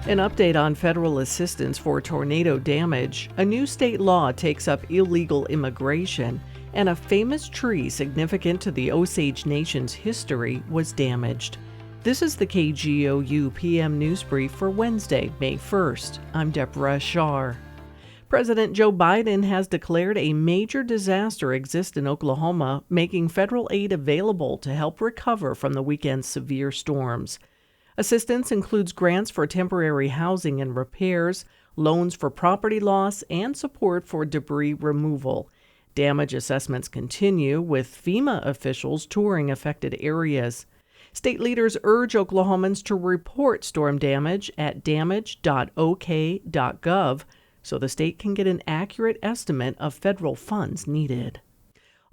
An update on federal assistance for tornado damage. A new state law takes up illegal immigration, and a famous tree significant to the Osage Nation's history was damaged. This is the KGOU PM News Brief for Wednesday, May 1st. I'm Deborah Shar. President Joe Biden has declared a major disaster exists in Oklahoma, making federal aid available to help recover from the weekend's severe storms. Assistance includes grants for temporary housing and repairs, loans for property loss, and support for debris removal. Damage assessments continue, with FEMA officials touring affected areas. State leaders urge Oklahomans to report storm damage at damage.ok.gov so the state can get an accurate estimate of federal funds needed.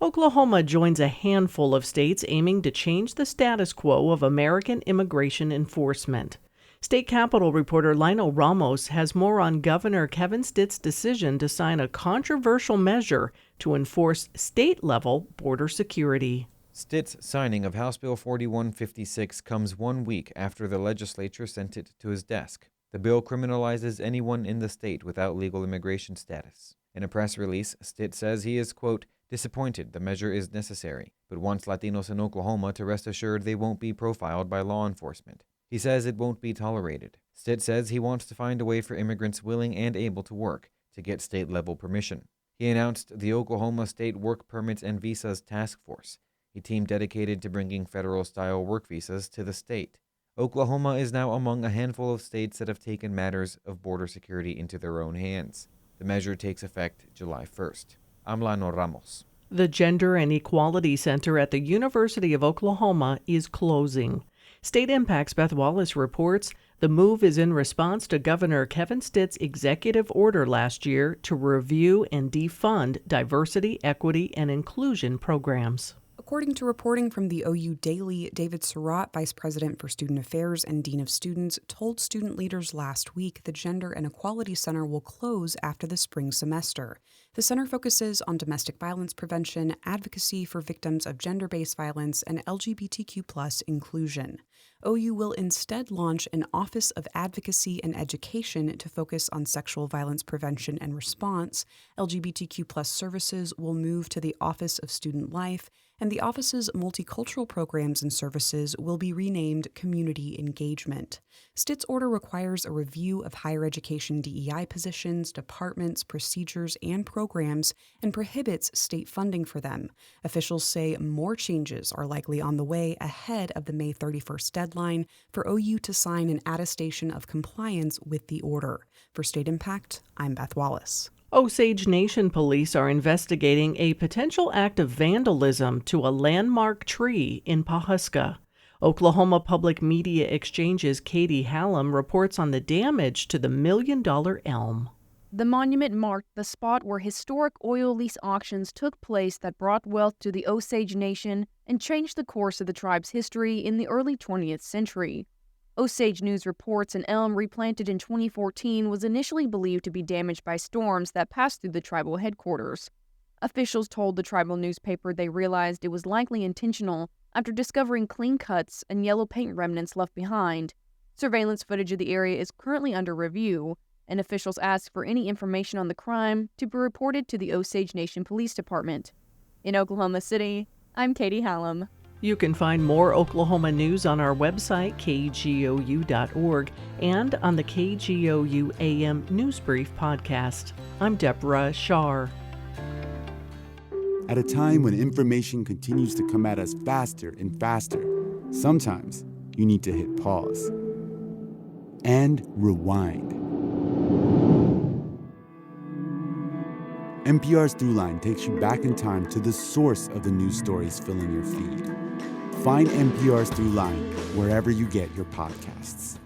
Oklahoma joins a handful of states aiming to change the status quo of American immigration enforcement. State Capitol reporter Lionel Ramos has more on Governor Kevin Stitt's decision to sign a controversial measure to enforce state-level border security. Stitt's signing of House Bill 4156 comes 1 week after the legislature sent it to his desk. The bill criminalizes anyone in the state without legal immigration status. In a press release, Stitt says he is, quote, disappointed the measure is necessary, but wants Latinos in Oklahoma to rest assured they won't be profiled by law enforcement. He says it won't be tolerated. Stitt says he wants to find a way for immigrants willing and able to work to get state-level permission. He announced the Oklahoma State Work Permits and Visas Task Force, a team dedicated to bringing federal-style work visas to the state. Oklahoma is now among a handful of states that have taken matters of border security into their own hands. The measure takes effect July 1st. I'm Lionel Ramos. The Gender and Equality Center at the University of Oklahoma is closing. State Impact's Beth Wallace reports the move is in response to Governor Kevin Stitt's executive order last year to review and defund diversity, equity, and inclusion programs. According to reporting from the OU Daily, David Surratt, Vice President for Student Affairs and Dean of Students, told student leaders last week the Gender and Equality Center will close after the spring semester. The center focuses on domestic violence prevention, advocacy for victims of gender-based violence, and LGBTQ+ inclusion. OU will instead launch an Office of Advocacy and Education to focus on sexual violence prevention and response. LGBTQ+ services will move to the Office of Student Life, and the office's multicultural programs and services will be renamed Community Engagement. Stitt's order requires a review of higher education DEI positions, departments, procedures, and programs, and prohibits state funding for them. Officials say more changes are likely on the way ahead of the May 31st deadline for OU to sign an attestation of compliance with the order. For State Impact, I'm Beth Wallace. Osage Nation police are investigating a potential act of vandalism to a landmark tree in Pawhuska. Oklahoma Public Media Exchange's Katie Hallam reports on the damage to the $1 million elm. The monument marked the spot where historic oil lease auctions took place that brought wealth to the Osage Nation and changed the course of the tribe's history in the early 20th century. Osage News reports an elm replanted in 2014 was initially believed to be damaged by storms that passed through the tribal headquarters. Officials told the tribal newspaper they realized it was likely intentional after discovering clean cuts and yellow paint remnants left behind. Surveillance footage of the area is currently under review, and officials asked for any information on the crime to be reported to the Osage Nation Police Department. In Oklahoma City, I'm Katie Hallam. You can find more Oklahoma news on our website, kgou.org, and on the KGOU AM NewsBrief podcast. I'm Deborah Shar. At a time when information continues to come at us faster and faster, sometimes you need to hit pause and rewind. NPR's Throughline takes you back in time to the source of the news stories filling your feed. Find NPR's Throughline wherever you get your podcasts.